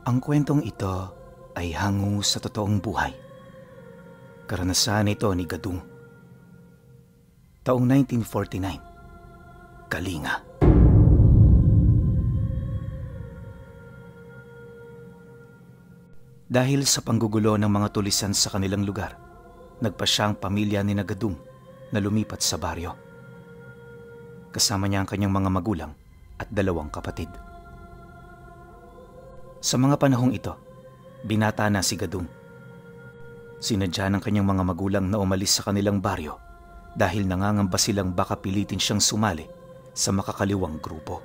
Ang kwentong ito ay hango sa totoong buhay. Karanasan ito ni Gadung. Taong 1949, Kalinga. Dahil sa panggugulo ng mga tulisan sa kanilang lugar, nagpasya ang pamilya ni Gadung na lumipat sa baryo. Kasama niya ang kanyang mga magulang at 2 kapatid. Sa mga panahong ito, binata na si Gadung. Sinadya ng kanyang mga magulang na umalis sa kanilang baryo dahil nangangamba silang baka pilitin siyang sumali sa makakaliwang grupo.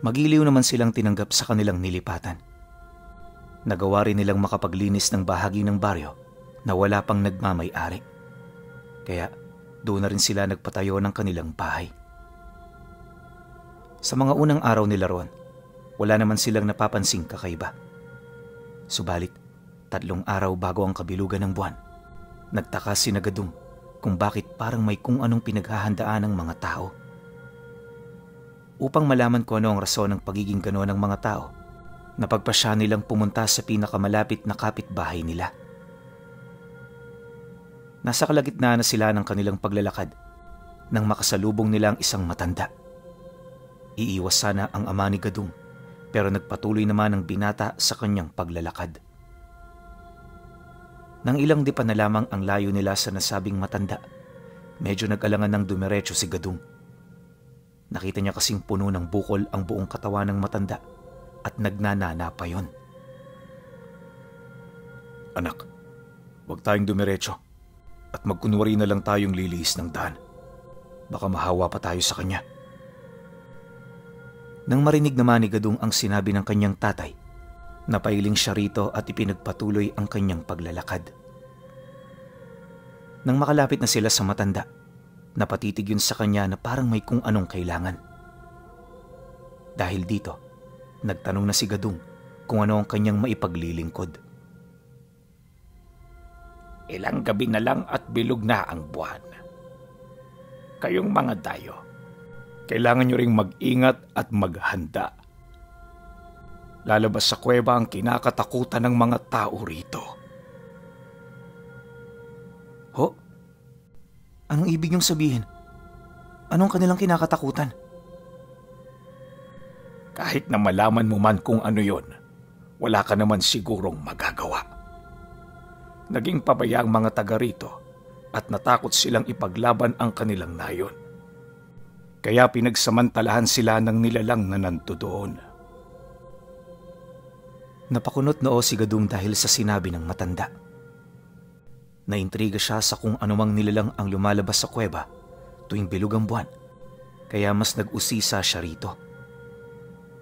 Magiliw naman silang tinanggap sa kanilang nilipatan. Nagawa rin nilang makapaglinis ng bahagi ng baryo na wala pang nagmamay-ari. Kaya doon na rin sila nagpatayo ng kanilang bahay. Sa mga unang araw nila roon, wala naman silang napapansing kakaiba. Subalit, 3 araw bago ang kabilugan ng buwan, nagtaka si Gadung kung bakit parang may kung anong pinaghahandaan ng mga tao. Upang malaman kung ano ang rason ng pagiging gano'n ng mga tao, napagpasya nilang pumunta sa pinakamalapit na kapitbahay nila. Nasa kalagitnaan na sila ng kanilang paglalakad nang makasalubong nila ang isang matanda. Iiwas sana ang ama ni Gadung, pero nagpatuloy naman ang binata sa kanyang paglalakad. Nang ilang di pa na lamang ang layo nila sa nasabing matanda, medyo nag-alangan ng dumiretso si Gadung. Nakita niya kasing puno ng bukol ang buong katawan ng matanda at nagnanana pa yon. "Anak, huwag tayong dumiretso at magkunwari na lang tayong lilihis ng daan. Baka mahawa pa tayo sa kanya." Nang marinig naman ni Gadung ang sinabi ng kanyang tatay, napailing siya rito at ipinagpatuloy ang kanyang paglalakad. Nang makalapit na sila sa matanda, napatitig yun sa kanya na parang may kung anong kailangan. Dahil dito, nagtanong na si Gadung kung ano ang kanyang maipaglilingkod. "Ilang gabi na lang at bilog na ang buwan. Kayong mga dayo, kailangan nyo ring mag-ingat at maghanda. Lalabas sa kuweba ang kinakatakutan ng mga tao rito." "Ho? Anong ibig niyong sabihin? Anong kanilang kinakatakutan?" "Kahit na malaman mo man kung ano yon, wala ka naman sigurong magagawa. Naging pabaya ang mga taga rito at natakot silang ipaglaban ang kanilang nayon. Kaya pinagsamantalahan sila ng nilalang na nandoon." Napakunot noo si Gadung dahil sa sinabi ng matanda. Naintriga siya sa kung anumang nilalang ang lumalabas sa kuweba tuwing bilog ang buwan, kaya mas nag-usisa siya rito.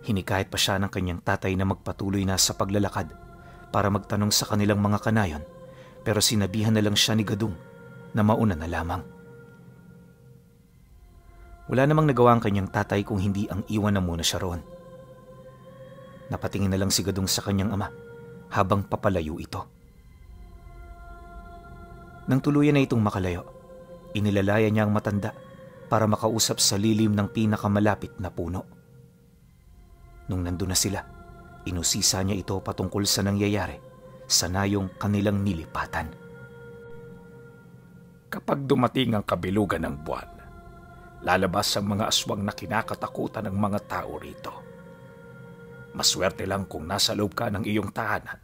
Hinikayat pa siya ng kanyang tatay na magpatuloy na sa paglalakad para magtanong sa kanilang mga kanayon, pero sinabihan na lang siya ni Gadung na mauna na lamang. Wala namang nagawa ang kanyang tatay kung hindi ang iwan na muna siya roon. Napatingin na lang si Gadung sa kanyang ama habang papalayo ito. Nang tuluyan na itong makalayo, inilalaya niya ang matanda para makausap sa lilim ng pinakamalapit na puno. Nung nandun na sila, inusisa niya ito patungkol sa nangyayari sa nayong kanilang nilipatan. "Kapag dumating ang kabilugan ng buwan, lalabas ang mga aswang na kinakatakutan ng mga tao rito. Maswerte lang kung nasa loob ka ng iyong tahanan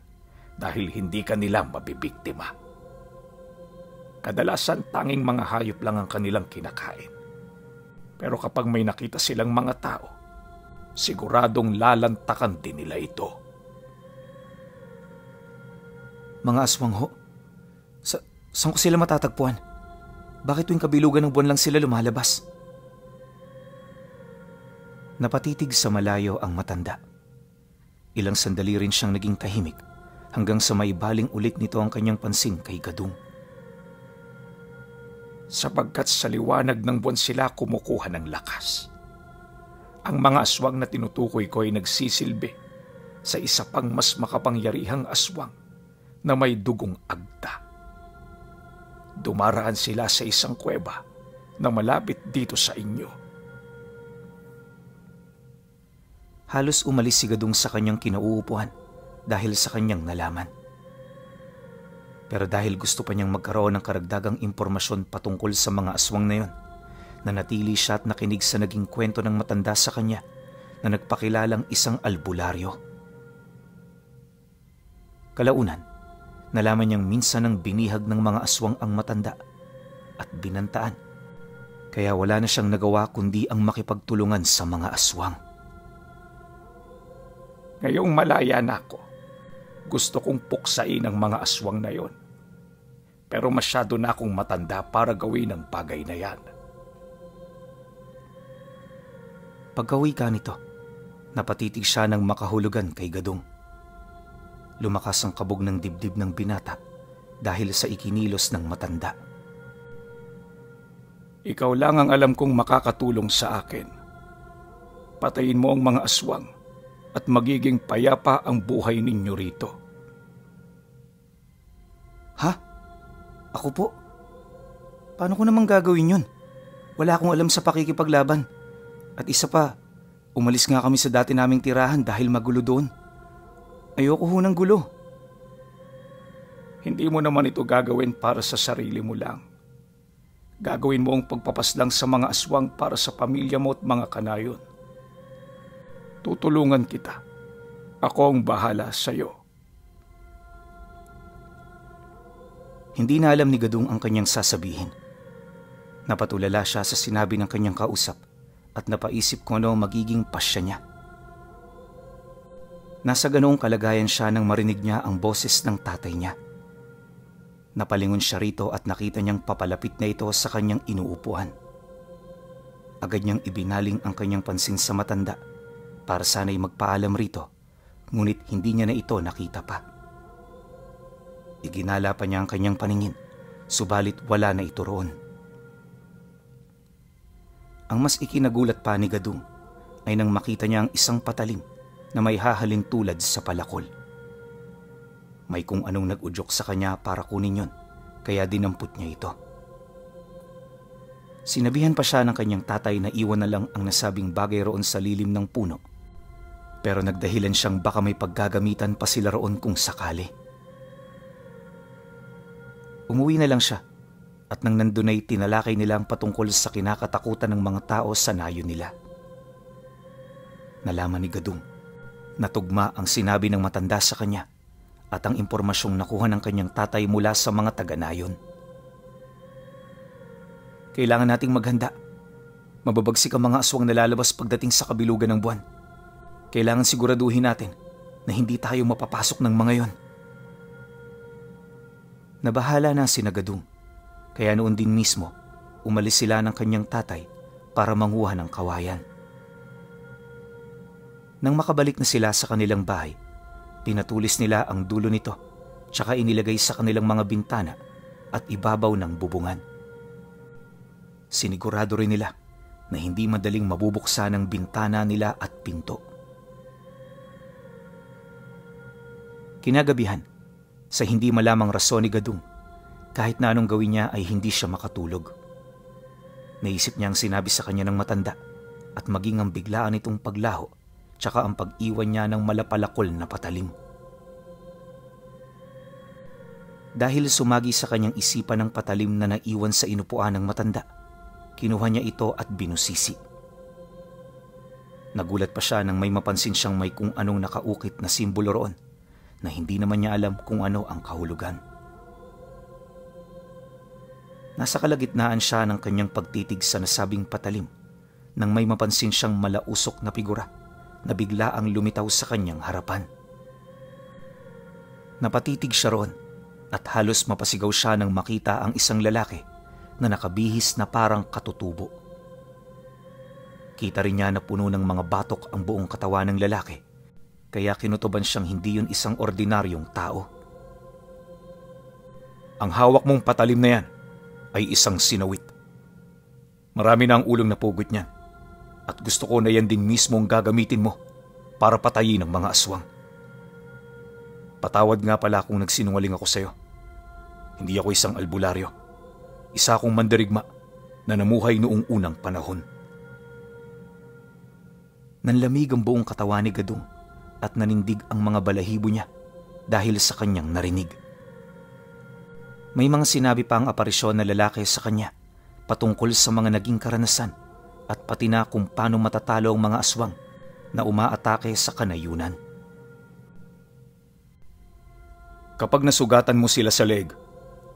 dahil hindi ka nila mabibiktima. Kadalasan tanging mga hayop lang ang kanilang kinakain. Pero kapag may nakita silang mga tao, siguradong lalantakan din nila ito." "Mga aswang ho? Saan ko sila matatagpuan? Bakit tuwing kabilugan ng buwan lang sila lumalabas?" Napatitig sa malayo ang matanda. Ilang sandali rin siyang naging tahimik hanggang sa maibaling ulit nito ang kanyang pansin kay Gadung. "Sapagkat sa liwanag ng buwan sila kumukuha ng lakas. Ang mga aswang na tinutukoy ko ay nagsisilbi sa isa pang mas makapangyarihang aswang na may dugong agta. Dumaraan sila sa isang kuweba na malapit dito sa inyo. Halos umalis si Gadung sa kanyang kinauupuan dahil sa kanyang nalaman. Pero dahil gusto pa niyang magkaroon ng karagdagang impormasyon patungkol sa mga aswang na yon, nanatili siya at nakinig sa naging kwento ng matanda sa kanya na nagpakilalang isang albularyo. Kalaunan, nalaman niyang minsan ang binihag ng mga aswang ang matanda at binantaan. Kaya wala na siyang nagawa kundi ang makipagtulungan sa mga aswang. Ngayong malaya na ako, gusto kong puksain ang mga aswang na yon. Pero masyado na akong matanda para gawin ang bagay na yan. Pagkawi ka nito, napatitig siya ng makahulugan kay Gadung. Lumakas ang kabog ng dibdib ng binata dahil sa ikinilos ng matanda. Ikaw lang ang alam kong makakatulong sa akin. Patayin mo ang mga aswang at magiging payapa ang buhay ninyo rito. Ha? Ako po? Paano ko naman gagawin yun? Wala akong alam sa pakikipaglaban. At isa pa, umalis nga kami sa dati naming tirahan dahil magulo doon. Ayoko ho ng gulo. Hindi mo naman ito gagawin para sa sarili mo lang. Gagawin mo ang pagpapaslang sa mga aswang para sa pamilya mo at mga kanayon. Tutulungan kita. Ako ang bahala sa iyo. Hindi na alam ni Gadung ang kanyang sasabihin. Napatulala siya sa sinabi ng kanyang kausap at napaisip kung ano magiging pasya niya. Nasa ganoong kalagayan siya nang marinig niya ang boses ng tatay niya. Napalingon siya rito at nakita niyang papalapit na ito sa kanyang inuupuan. Agad niyang ibinaling ang kanyang pansin sa matanda para sana'y magpaalam rito, ngunit hindi niya na ito nakita pa. Iginala pa niya ang kanyang paningin, subalit wala na ito roon. Ang mas ikinagulat pa ni Gadung ay nang makita niya ang isang patalim na may hahalin tulad sa palakol. May kung anong nag-udyok sa kanya para kunin yon, kaya dinampot niya ito. Sinabihan pa siya ng kanyang tatay na iwan na lang ang nasabing bagay roon sa lilim ng puno. Pero nagdahilan siyang baka may paggagamitan pa sila roon kung sakali. Umuwi na lang siya at nang nandun ay tinalakay nila ang patungkol sa kinakatakutan ng mga tao sa nayo nila. Nalaman ni Gadung na tugma ang sinabi ng matanda sa kanya at ang impormasyong nakuha ng kanyang tatay mula sa mga taga-nayon. Kailangan nating maghanda. Mababagsik ang mga aswang na lalabas pagdating sa kabilugan ng buwan. Kailangan siguraduhin natin na hindi tayo mapapasok ng mga yon. Nabahala na si Gadung, kaya noon din mismo umalis sila ng kanyang tatay para manguha ng kawayan. Nang makabalik na sila sa kanilang bahay, pinatulis nila ang dulo nito tsaka inilagay sa kanilang mga bintana at ibabaw ng bubungan. Sinigurado rin nila na hindi madaling mabubuksan ang bintana nila at pinto. Kinagabihan, sa hindi malamang rason ni Gadung, kahit na anong gawin niya ay hindi siya makatulog. Naisip niya ang sinabi sa kanya ng matanda at maging ang biglaan itong paglaho tsaka ang pag-iwan niya ng malapalakol na patalim. Dahil sumagi sa kanyang isipan ng patalim na naiwan sa inupuan ng matanda, kinuha niya ito at binusisi. Nagulat pa siya nang may mapansin siyang may kung anong nakaukit na simbolo roon na hindi naman niya alam kung ano ang kahulugan. Nasa kalagitnaan siya ng kanyang pagtitig sa nasabing patalim nang may mapansin siyang malausok na figura na bigla ang lumitaw sa kanyang harapan. Napatitig siya roon at halos mapasigaw siya nang makita ang isang lalaki na nakabihis na parang katutubo. Kita rin niya na puno ng mga batok ang buong katawan ng lalaki, kaya kinutuban siyang hindi yun isang ordinaryong tao. Ang hawak mong patalim na yan ay isang sinawit. Marami na ang ulong napugot niyan at gusto ko na yan din mismo ang gagamitin mo para patayin ang mga aswang. Patawad nga pala kung nagsinungaling ako sa'yo. Hindi ako isang albularyo. Isa akong mandirigma na namuhay noong unang panahon. Nanlamig ang buong katawan ni Gadung at nanindig ang mga balahibo niya dahil sa kanyang narinig. May mga sinabi pa ang aparisyon na lalaki sa kanya patungkol sa mga naging karanasan at pati na kung paano matatalo ang mga aswang na umaatake sa kanayunan. Kapag nasugatan mo sila sa leeg,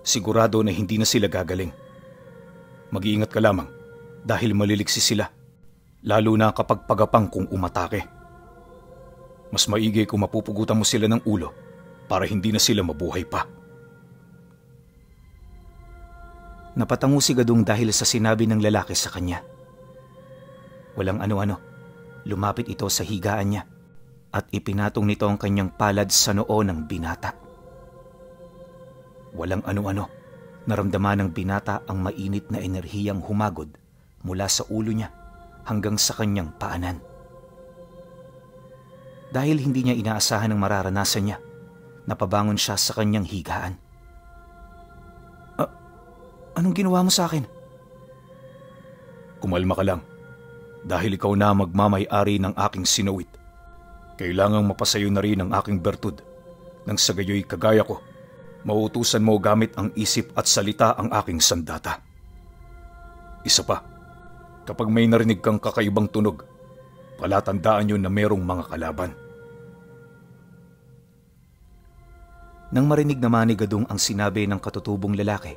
sigurado na hindi na sila gagaling. Mag-iingat ka lamang dahil maliliksi sila, lalo na kapag pagapang kung umatake. Mas maigi kung mapupugutan mo sila ng ulo para hindi na sila mabuhay pa. Napatango si Gadung dahil sa sinabi ng lalaki sa kanya. Walang ano-ano, lumapit ito sa higaan niya at ipinatong nito ang kanyang palad sa noo ng binata. Walang ano-ano, naramdaman ng binata ang mainit na enerhiyang humagod mula sa ulo niya hanggang sa kanyang paanan. Dahil hindi niya inaasahan ang mararanasan niya, napabangon siya sa kanyang higaan. Anong ginawa mo sa akin? Kumalma ka lang, dahil ikaw na magmamay-ari ng aking sinuwit. Kailangang mapasayo na rin ang aking bertud, nang sa gayoy kagaya ko, mauutusan mo gamit ang isip at salita ang aking sandata. Isa pa, kapag may narinig kang kakaibang tunog, palatandaan yun na merong mga kalaban. Nang marinig naman ni Gadung ang sinabi ng katutubong lalaki,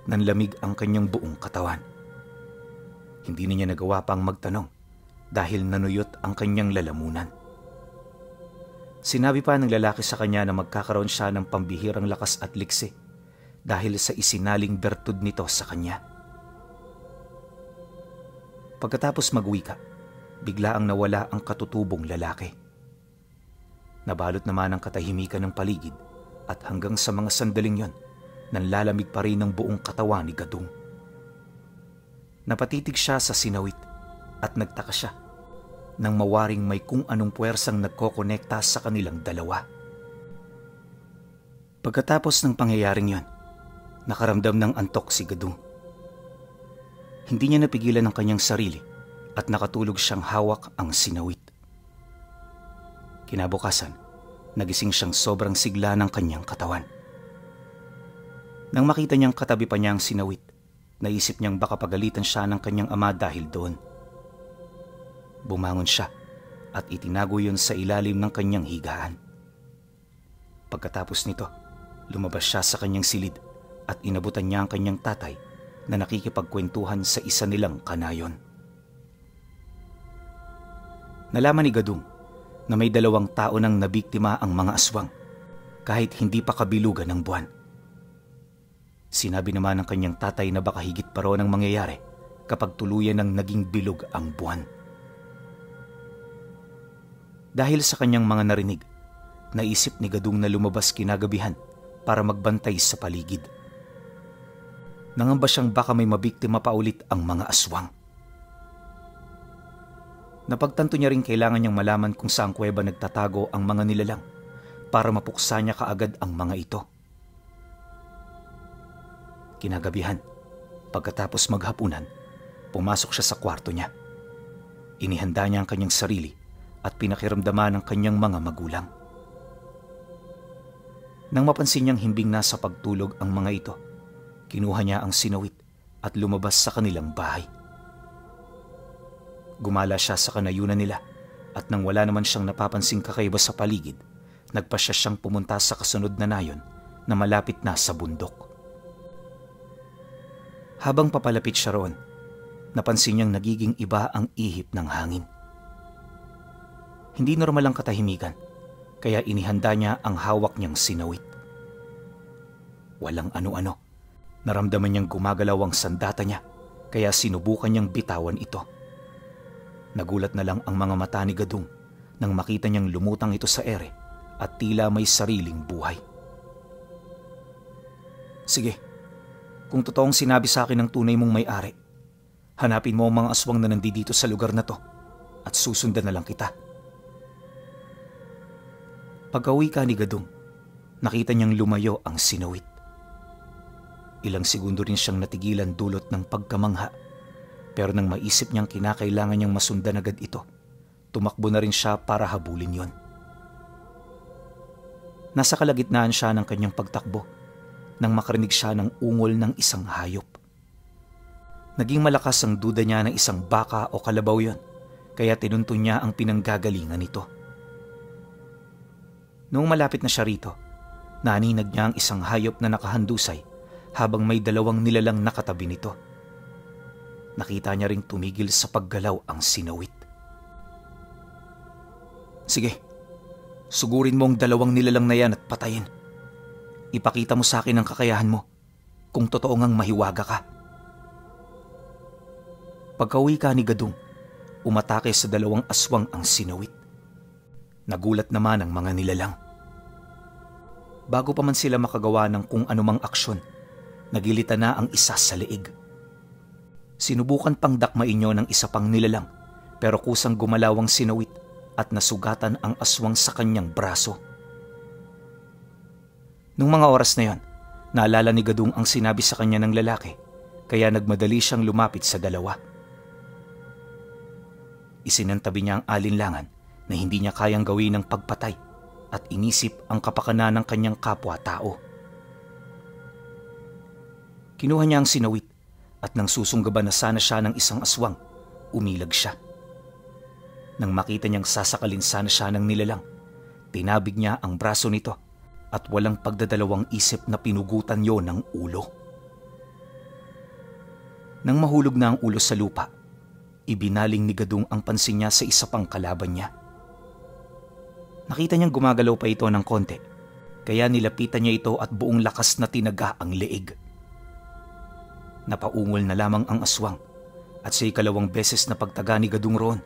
nanlamig ang kanyang buong katawan. Hindi na niya nagawa pang magtanong dahil nanuyot ang kanyang lalamunan. Sinabi pa ng lalaki sa kanya na magkakaroon siya ng pambihirang lakas at liksi dahil sa isinaling bertud nito sa kanya. Pagkatapos magwika, bigla ang nawala ang katutubong lalaki. Nabalot naman ang katahimikan ng paligid at hanggang sa mga sandaling yon, nanlalamig pa rin ang buong katawan ni Gadung. Napatitig siya sa sinawit at nagtaka siya nang mawaring may kung anong puwersang nagkokonekta sa kanilang dalawa. Pagkatapos ng pangyayaring yon, nakaramdam ng antok si Gadung. Hindi niya napigilan ang kanyang sarili at nakatulog siyang hawak ang sinawit. Kinabukasan, nagising siyang sobrang sigla ng kanyang katawan. Nang makita niyang katabi pa niya ang sinawit, naisip niyang baka pagalitan siya ng kanyang ama dahil doon. Bumangon siya at itinago yun sa ilalim ng kanyang higaan. Pagkatapos nito, lumabas siya sa kanyang silid at inabutan niya ang kanyang tatay na nakikipagkwentuhan sa isa nilang kanayon. Nalaman ni Gadung na may 2 tao nang nabiktima ang mga aswang kahit hindi pa kabilugan ng buwan. Sinabi naman ng kanyang tatay na baka higit pa ron ang mangyayari kapag tuluyan ng naging bilog ang buwan. Dahil sa kanyang mga narinig, naisip ni Gadung na lumabas kinagabihan para magbantay sa paligid. Nangamba siyang baka may mabiktima pa ulit ang mga aswang. Napagtanto niya rin kailangan niyang malaman kung saan kuweba nagtatago ang mga nilalang para mapuksa niya kaagad ang mga ito. Kinagabihan, pagkatapos maghapunan, pumasok siya sa kwarto niya. Inihanda niya ang kanyang sarili at pinakiramdaman ang kanyang mga magulang. Nang mapansin niyang himbing na sa pagtulog ang mga ito, kinuha niya ang sinawit at lumabas sa kanilang bahay. Gumala siya sa kanayunan nila at nang wala naman siyang napapansing kakaiba sa paligid, nagpasya siyang pumunta sa kasunod na nayon na malapit na sa bundok. Habang papalapit siya roon, napansin niyang nagiging iba ang ihip ng hangin. Hindi normal ang katahimikan, kaya inihanda niya ang hawak niyang sinawit. Walang ano-ano, naramdaman niyang gumagalaw ang sandata niya, kaya sinubukan niyang bitawan ito. Nagulat na lang ang mga mata ni Gadung nang makita niyang lumutang ito sa ere at tila may sariling buhay. Sige, kung totoong sinabi sa akin ng tunay mong may-ari, hanapin mo ang mga aswang na nandito sa lugar na to at susundan na lang kita. Pag-uwi ka ni Gadung, nakita niyang lumayo ang sinawit. Ilang segundo rin siyang natigilan dulot ng pagkamangha, pero nang maisip niyang kinakailangan niyang masundan agad ito, tumakbo na rin siya para habulin yon. Nasa kalagitnaan siya ng kanyang pagtakbo nang makarinig siya ng ungol ng isang hayop. Naging malakas ang duda niya na isang baka o kalabaw yon, kaya tinuntun niya ang pinanggagalingan nito. Noong malapit na siya rito, naninag niya ang isang hayop na nakahandusay habang may dalawang nilalang nakatabi nito. Nakita niya ring tumigil sa paggalaw ang sinawit. Sige, sugurin mo ang dalawang nilalang na yan at patayin. Ipakita mo sa akin ang kakayahan mo kung totoo ngang mahiwaga ka. Pagkauwi ka ni Gadung, umatake sa dalawang aswang ang sinawit. Nagulat naman ang mga nilalang. Bago pa man sila makagawa ng kung anumang aksyon, nagilita na ang isa sa leeg. Sinubukan pang dakmain niyo ng isa pang nilalang, pero kusang gumalaw ang sinawit at nasugatan ang aswang sa kanyang braso. Nung mga oras na yon, naalala ni Gadung ang sinabi sa kanya ng lalaki, kaya nagmadali siyang lumapit sa dalawa. Isinantabi niya ang alinlangan na hindi niya kayang gawin ng pagpatay at inisip ang kapakanan ng kanyang kapwa-tao. Kinuha niya ang sinawit at nang susunggaban na sana siya ng isang aswang, umilag siya. Nang makita niyang sasakalin sana siya ng nilalang, tinabig niya ang braso nito at walang pagdadalawang isip na pinugutan yon ng ulo. Nang mahulog na ang ulo sa lupa, ibinaling ni Gadung ang pansin niya sa isa pang kalaban niya. Nakita niyang gumagalaw pa ito ng konti, kaya nilapitan niya ito at buong lakas na tinaga ang leeg. Napaungol na lamang ang aswang at sa ikalawang beses na pagtaga ni Gadung roon,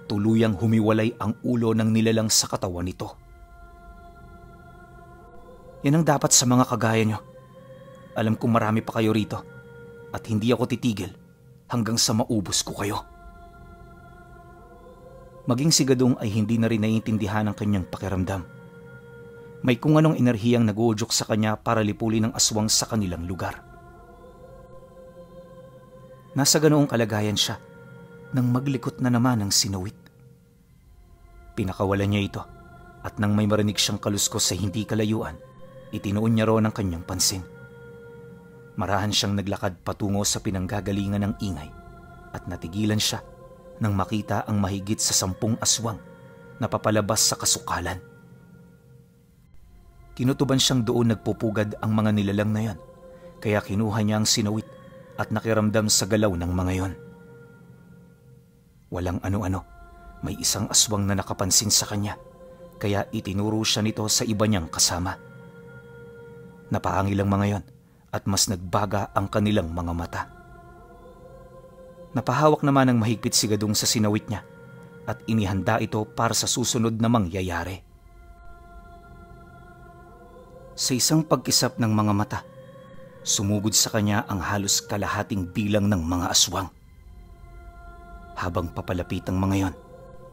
tuluyang humiwalay ang ulo ng nilalang sa katawan nito. Yan ang dapat sa mga kagaya niyo. Alam kong marami pa kayo rito at hindi ako titigil hanggang sa maubos ko kayo. Maging si Gadung ay hindi na rin naiintindihan ang kanyang pakiramdam. May kung anong enerhiyang nag-uudyok sa kanya para lipulin ang aswang sa kanilang lugar. Nasa ganoong kalagayan siya nang maglikot na naman ang sinawit. Pinakawalan niya ito at nang may marinig siyang kaluskos sa hindi kalayuan, itinuon niya roon ang kanyang pansin. Marahan siyang naglakad patungo sa pinanggagalingan ng ingay at natigilan siya nang makita ang mahigit sa 10 aswang na papalabas sa kasukalan. Kinutuban siyang doon nagpupugad ang mga nilalang na yan, kaya kinuha niya ang sinawit at nakiramdam sa galaw ng mga yon. Walang ano-ano, may isang aswang na nakapansin sa kanya, kaya itinuro siya nito sa iba niyang kasama. Napaangil ang mga yon at mas nagbaga ang kanilang mga mata. Napahawak naman ng mahigpit si Gadung sa sinawit niya at inihanda ito para sa susunod na mangyayari. Sa isang pagkisap ng mga mata, sumugod sa kanya ang halos kalahating bilang ng mga aswang. Habang papalapit ang mga yon,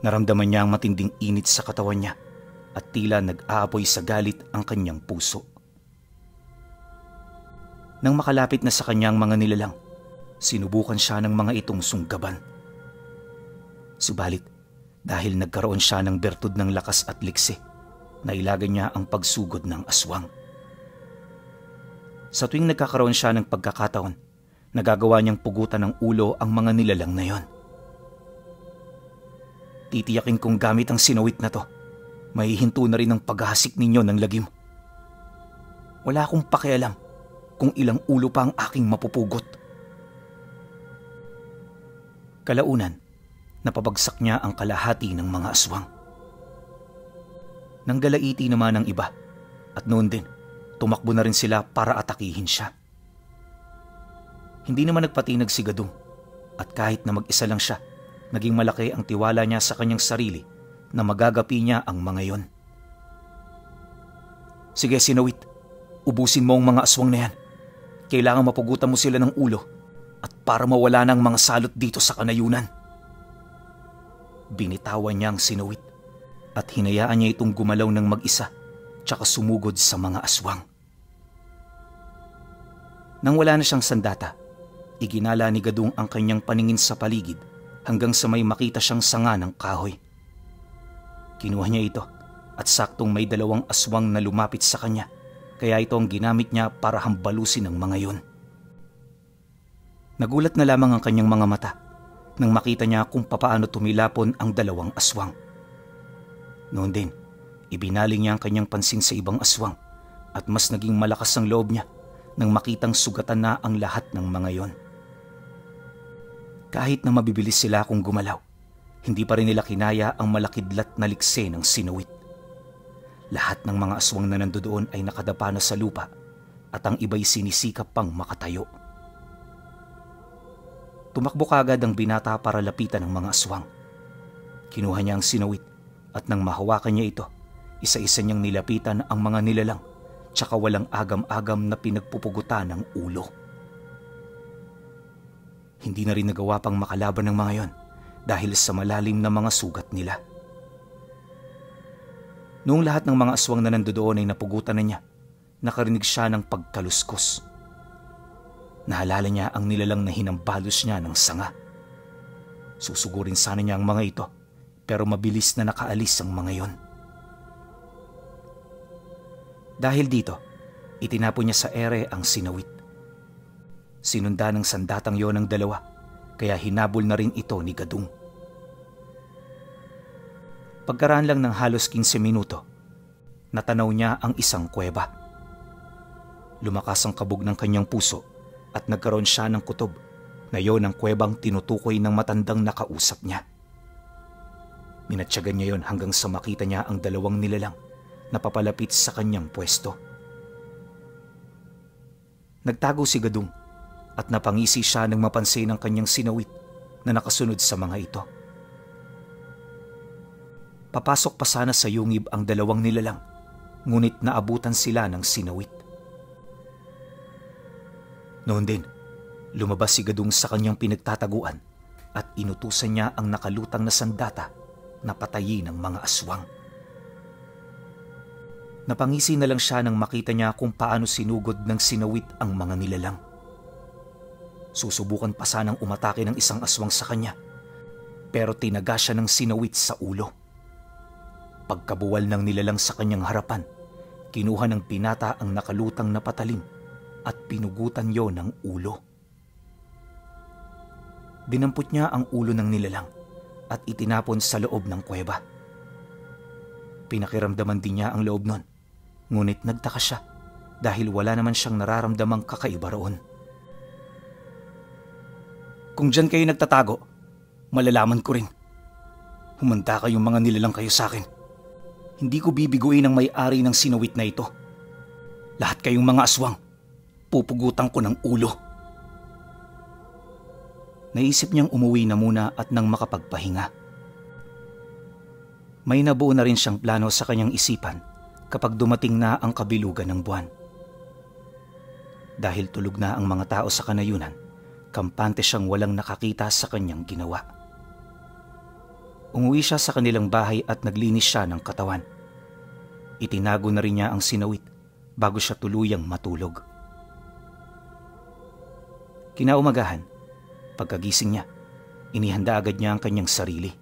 naramdaman niya ang matinding init sa katawan niya at tila nag-aapoy sa galit ang kanyang puso. Nang makalapit na sa kanyang mga nilalang, sinubukan siya ng mga itong sunggaban. Subalit, dahil nagkaroon siya ng bertud ng lakas at liksi, nailagan niya ang pagsugod ng aswang. Sa tuwing nagkakaroon siya ng pagkakataon, nagagawa niyang pugutan ng ulo ang mga nilalang na yon. Titiyakin kong gamit ang sinawit na to, mahihinto na rin ang paghahasik ninyo ng lagim. Wala akong pakialam kung ilang ulo pa ang aking mapupugot. Kalaunan, napabagsak niya ang kalahati ng mga aswang. Nanggalaiti naman ang iba at noon din, tumakbo na rin sila para atakihin siya. Hindi naman nagpatinag si Gadung at kahit na mag-isa lang siya, naging malaki ang tiwala niya sa kanyang sarili na magagapi niya ang mga yon. Sige sinawit, ubusin mo ang mga aswang na yan. Kailangan mapugutan mo sila ng ulo at para mawala ng mga salot dito sa kanayunan. Binitawan niya ang sinawit at hinayaan niya itong gumalaw ng mag-isa tsaka sumugod sa mga aswang. Nang wala na siyang sandata, iginala ni Gadung ang kanyang paningin sa paligid hanggang sa may makita siyang sanga ng kahoy. Kinuha niya ito at saktong may 2 aswang na lumapit sa kanya, kaya ito ang ginamit niya para hambalusin ang mga yon. Nagulat na lamang ang kanyang mga mata nang makita niya kung papaano tumilapon ang 2 aswang. Noon din, ibinaling niya ang kanyang pansin sa ibang aswang at mas naging malakas ang loob niya nang makitang sugatan na ang lahat ng mga yon. Kahit na mabibilis sila kung gumalaw, hindi pa rin nila kinaya ang malakidlat na likse ng sinuwit. Lahat ng mga aswang na nandoon ay nakadapa na sa lupa at ang iba'y sinisikap pang makatayo. Tumakbo kaagad ang binata para lapitan ng mga aswang. Kinuha niya ang sinuwit at nang mahawakan niya ito, isa-isa niyang nilapitan ang mga nilalang tsaka walang agam-agam na pinagpupugutan ng ulo. Hindi na rin nagawa pang makalaban ng mga yon dahil sa malalim na mga sugat nila. Noong lahat ng mga aswang na nandoon ay napugutan na niya, nakarinig siya ng pagkaluskos. Naalala niya ang nilalang na hinambalos niya ng sanga. Susugurin sana niya ang mga ito, pero mabilis na nakaalis ang mga yon. Dahil dito, itinapon niya sa ere ang sinawit. Sinunda ng sandatang yon ng 2, kaya hinabol na rin ito ni Gadung. Pagkaraan lang ng halos 15 minuto, natanaw niya ang isang kuweba. Lumakas ang kabog ng kanyang puso at nagkaroon siya ng kutob na yon ang kuwebang tinutukoy ng matandang nakausap niya. Minatyagan niya yon hanggang sa makita niya ang 2 nilalang na papalapit sa kanyang pwesto. Nagtago si Gadung at napangisi siya nang mapansin ang kanyang sinawit na nakasunod sa mga ito. Papasok pa sana sa yungib ang 2 nilalang, ngunit naabutan sila ng sinawit. Noon din, lumabas si Gadung sa kanyang pinagtataguan at inutusan niya ang nakalutang na sandata na patayin ng mga aswang. Napangisi na lang siya nang makita niya kung paano sinugod ng sinawit ang mga nilalang. Susubukan pa sanang umatake ng isang aswang sa kanya, pero tinaga siya ng sinawit sa ulo. Pagkabuwal ng nilalang sa kanyang harapan, kinuha ng binata ang nakalutang na patalim at pinugutan yon ng ulo. Dinampot niya ang ulo ng nilalang at itinapon sa loob ng kuweba. Pinakiramdaman din niya ang loob nun, ngunit nagtaka siya dahil wala naman siyang nararamdamang kakaiba roon. Kung dyan kayo nagtatago, malalaman ko rin. Humanda kayong mga nilalang kayo sa akin. Hindi ko bibiguin ang may-ari ng sinawit na ito. Lahat kayong mga aswang, pupugutan ko ng ulo. Naisip niyang umuwi na muna at nang makapagpahinga. May nabuo na rin siyang plano sa kanyang isipan kapag dumating na ang kabilugan ng buwan. Dahil tulog na ang mga tao sa kanayunan, kampante siyang walang nakakita sa kanyang ginawa. Umuwi siya sa kanilang bahay at naglinis siya ng katawan. Itinago na rin niya ang sinawit bago siya tuluyang matulog. Kinaumagahan, pagkagising niya, inihanda agad niya ang kanyang sarili.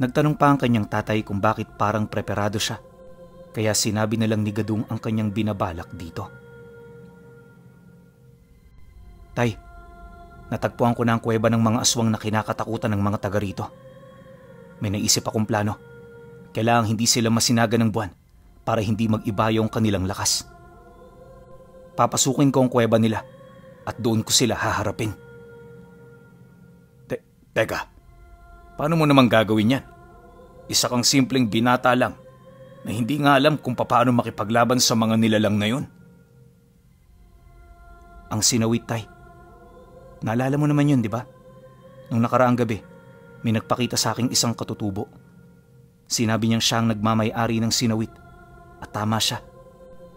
Nagtanong pa ang kanyang tatay kung bakit parang preparado siya, kaya sinabi na lang ni Gadung ang kanyang binabalak dito. Tay, natagpuan ko na ang kuweba ng mga aswang na kinakatakutan ng mga taga rito. May naisip akong plano. Kailangang hindi sila masinaga ng buwan para hindi mag-iba yung kanilang lakas. Papasukin ko ang kuweba nila at doon ko sila haharapin. Teka, paano mo naman gagawin yan? Isa kang simpleng binata lang na hindi nga alam kung paano makipaglaban sa mga nilalang na yun. Ang sinawit, tay. Naalala mo naman yun, di ba? Nung nakaraang gabi, may nagpakita sa aking isang katutubo. Sinabi niyang siya ang nagmamay-ari ng sinawit. At tama siya.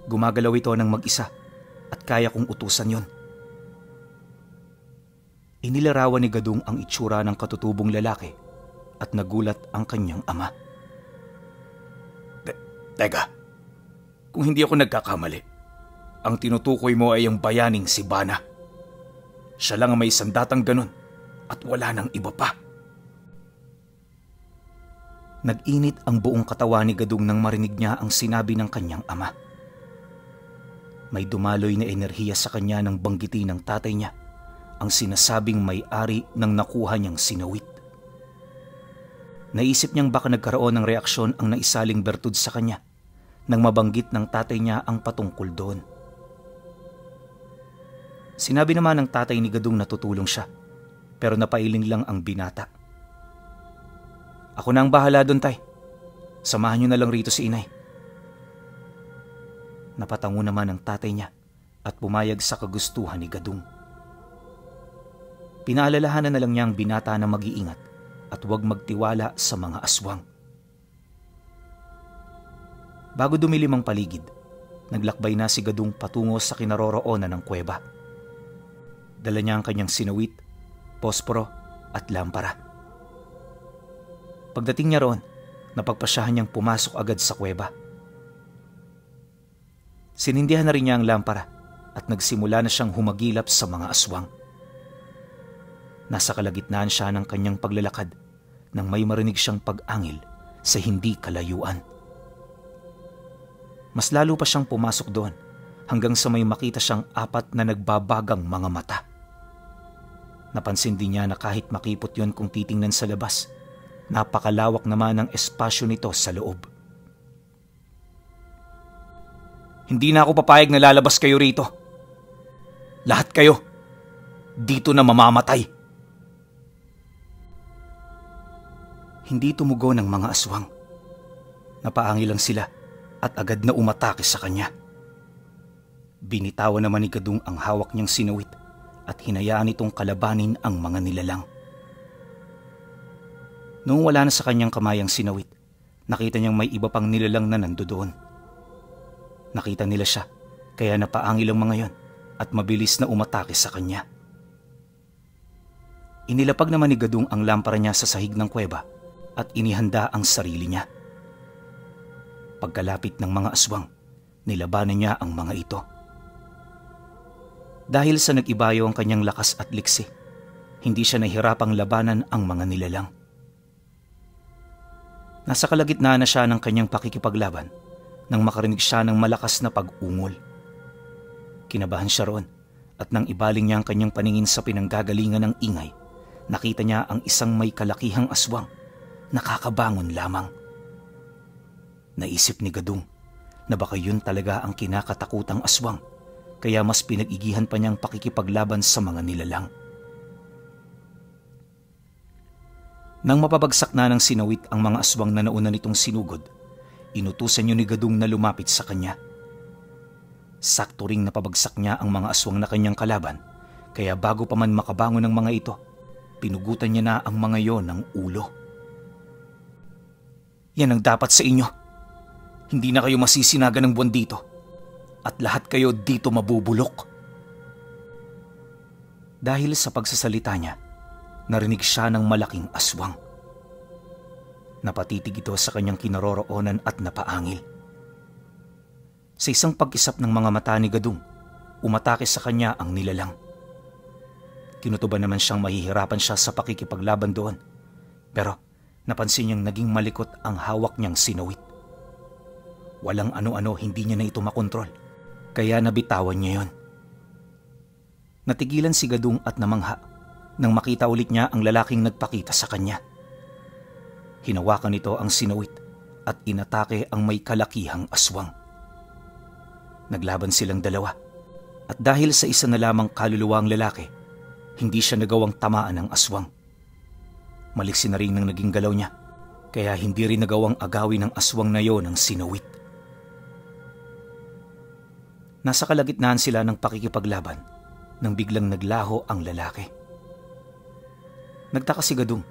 Gumagalaw ito ng mag-isa at kaya kong utusan yon. Inilarawan ni Gadung ang itsura ng katutubong lalaki at nagulat ang kanyang ama. Teka, kung hindi ako nagkakamali, ang tinutukoy mo ay ang bayaning si Bana. Siya lang ang may sandatang ganun at wala nang iba pa. Nag-init ang buong katawan ni Gadung nang marinig niya ang sinabi ng kanyang ama. May dumaloy na enerhiya sa kanya nang banggitin ng tatay niya ang sinasabing may-ari ng nakuha niyang sinawit. Naisip niyang baka nagkaroon ng reaksyon ang naisaling bertud sa kanya nang mabanggit ng tatay niya ang patungkol doon. Sinabi naman ng tatay ni Gadung na tutulong siya, pero napailing lang ang binata. "Ako na ang bahala doon, tay. Samahan niyo na lang rito si inay." Napatango naman ang tatay niya at pumayag sa kagustuhan ni Gadung. Pinaalalahanan na lang niya ang binata na mag-iingat at huwag magtiwala sa mga aswang. Bago dumilim ang paligid, naglakbay na si Gadung patungo sa kinaroroonan ng kuweba. Dala niya ang kanyang sinawit, posporo at lampara. Pagdating niya roon, napagpasyahan niyang pumasok agad sa kuweba. Sinindihan na rin niya ang lampara at nagsimula na siyang humagilap sa mga aswang. Nasa kalagitnaan siya ng kanyang paglalakad nang may marinig siyang pag-angil sa hindi kalayuan. Mas lalo pa siyang pumasok doon hanggang sa may makita siyang 4 na nagbabagang mga mata. Napansin din niya na kahit makipot yon kung titingnan sa labas, napakalawak naman ang espasyo nito sa loob. "Hindi na ako papayag na lalabas kayo rito. Lahat kayo, dito na mamamatay." Hindi tumugon ng mga aswang. Napaangil lang sila at agad na umatake sa kanya. Binitawan naman ni Gadung ang hawak niyang sinawit at hinayaan itong kalabanin ang mga nilalang. Noong wala na sa kanyang kamay ang sinawit, nakita niyang may iba pang nilalang na nandoon. Nakita nila siya, kaya napaangil ang mga yon at mabilis na umatake sa kanya. Inilapag naman ni Gadung ang lampara niya sa sahig ng kuweba at inihanda ang sarili niya. Pagkalapit ng mga aswang, nilabanan niya ang mga ito. Dahil sa nag-ibayo ang kanyang lakas at liksi, hindi siya nahirapang labanan ang mga nilalang. Nasa kalagitnaan na siya ng kanyang pakikipaglaban nang makarinig siya ng malakas na pag-ungol. Kinabahan siya roon at nang ibaling niya ang kanyang paningin sa pinanggagalingan ng ingay, nakita niya ang isang may kalakihang aswang, nakakabangon lamang. Naisip ni Gadung na baka yun talaga ang kinakatakutang aswang, kaya mas pinag-igihan pa niyang pakikipaglaban sa mga nilalang. Nang mapabagsak na ng sinawit ang mga aswang na nauna nitong sinugod, inutusan niyo ni Gadung na lumapit sa kanya. Sakto ring napabagsak niya ang mga aswang na kanyang kalaban, kaya bago pa man makabangon ng mga ito, pinugutan niya na ang mga yon ng ulo. "Yan ang dapat sa inyo. Hindi na kayo masisinaga ng buwan dito. At lahat kayo dito mabubulok." Dahil sa pagsasalita niya, narinig siya ng malaking aswang. Napatitig ito sa kanyang kinaroroonan at napaangil. Sa isang pag-isap ng mga mata ni Gadung, umatake sa kanya ang nilalang. Kinutuban naman siyang mahihirapan siya sa pakikipaglaban doon, pero napansin niyang naging malikot ang hawak niyang sinawit. Walang ano-ano, hindi niya na ito makontrol, kaya nabitawan niya yon. Natigilan si Gadung at namangha nang makita ulit niya ang lalaking nagpakita sa kanya. Hinawakan nito ang sinawit at inatake ang may kalakihang aswang. Naglaban silang dalawa at dahil sa isa na lamang kaluluwa ang lalaki, hindi siya nagawang tamaan ng aswang. Maliksi na rin ang naging galaw niya, kaya hindi rin nagawang agawin ng aswang na yon ang sinawit. Nasa kalagitnaan sila ng pakikipaglaban nang biglang naglaho ang lalaki. Nagtaka si Gadung,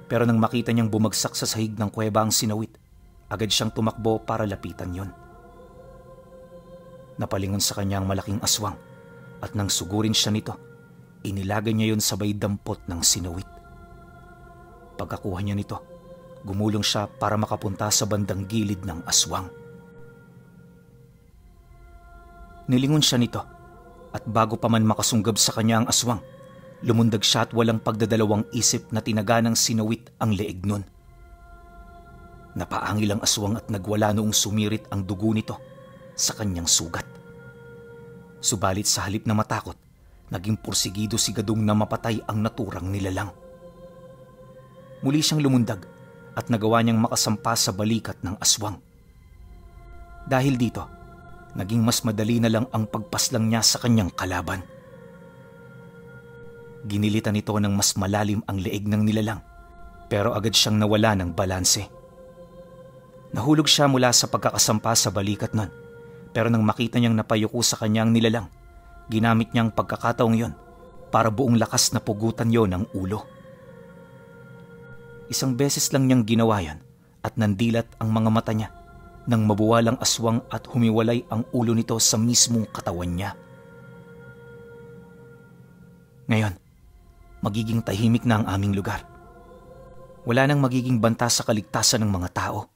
pero nang makita niyang bumagsak sa sahig ng kuweba ang sinawit, agad siyang tumakbo para lapitan yon. Napalingon sa kanya ang malaking aswang at nang sugurin siya nito, inilaga niya yon sabay dampot ng sinawit. Pagkakuha niya nito, gumulong siya para makapunta sa bandang gilid ng aswang. Nilingon siya nito at bago pa man makasunggab sa kanya ang aswang, lumundag siya at walang pagdadalawang isip na tinaga ng sinawit ang leeg nun. Napaangil ang aswang at nagwala noong sumirit ang dugo nito sa kanyang sugat. Subalit sa halip na matakot, naging pursigido si Gadong na mapatay ang naturang nilalang. Muli siyang lumundag at nagawa niyang makasampa sa balikat ng aswang. Dahil dito, naging mas madali na lang ang pagpaslang niya sa kanyang kalaban. Ginilitan nito ng mas malalim ang leeg ng nilalang, pero agad siyang nawala ng balanse. Nahulog siya mula sa pagkakasampa sa balikat nun, pero nang makita niyang napayuko sa kanyang nilalang, ginamit niyang pagkakataong yon para buong lakas na pugutan yon ng ulo. Isang beses lang niyang ginawa yon at nandilat ang mga mata niya nang mabuwalang aswang at humiwalay ang ulo nito sa mismong katawan niya. Ngayon, magiging tahimik na ang aming lugar. Wala nang magiging banta sa kaligtasan ng mga tao.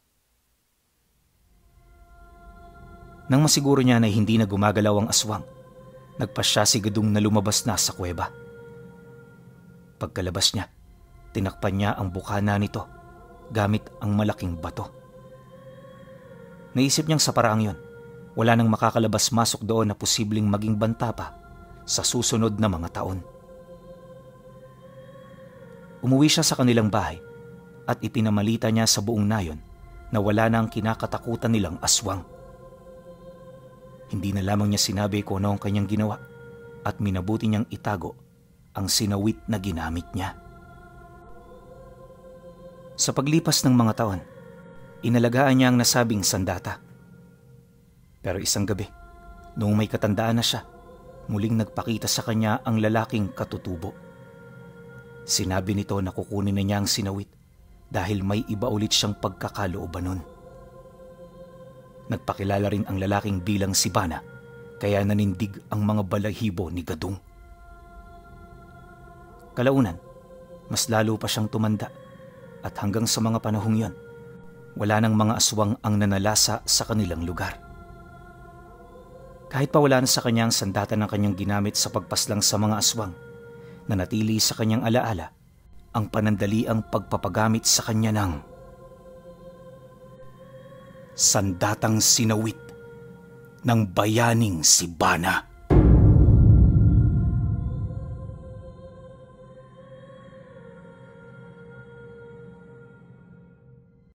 Nang masiguro niya na hindi na gumagalaw ang aswang, nagpasya si Gadong na lumabas na sa kuweba. Pagkalabas niya, tinakpan niya ang bukana nito gamit ang malaking bato. Naisip niyang sa paraang yon, wala nang makakalabas-masok doon na posibleng maging banta pa sa susunod na mga taon. Umuwi siya sa kanilang bahay at ipinamalita niya sa buong nayon na wala na ang kinakatakutan nilang aswang. Hindi na lamang niya sinabi kung ano ang kanyang ginawa at minabuti niyang itago ang sinawit na ginamit niya. Sa paglipas ng mga taon, inalagaan niya ang nasabing sandata. Pero isang gabi, noong may katandaan na siya, muling nagpakita sa kanya ang lalaking katutubo. Sinabi nito na kukunin na niya ang sinawit dahil may iba ulit siyang pagkakalooban nun. Nagpakilala rin ang lalaking bilang si Bana, kaya nanindig ang mga balahibo ni Gadong. Kalaunan, mas lalo pa siyang tumanda at hanggang sa mga panahong yon, wala nang mga aswang ang nanalasa sa kanilang lugar. Kahit pa wala na sa kanyang sandata ng kanyang ginamit sa pagpaslang sa mga aswang, nanatili sa kanyang alaala ang panandaliang pagpapagamit sa kanya ng sandatang sinawit ng bayaning si Bana.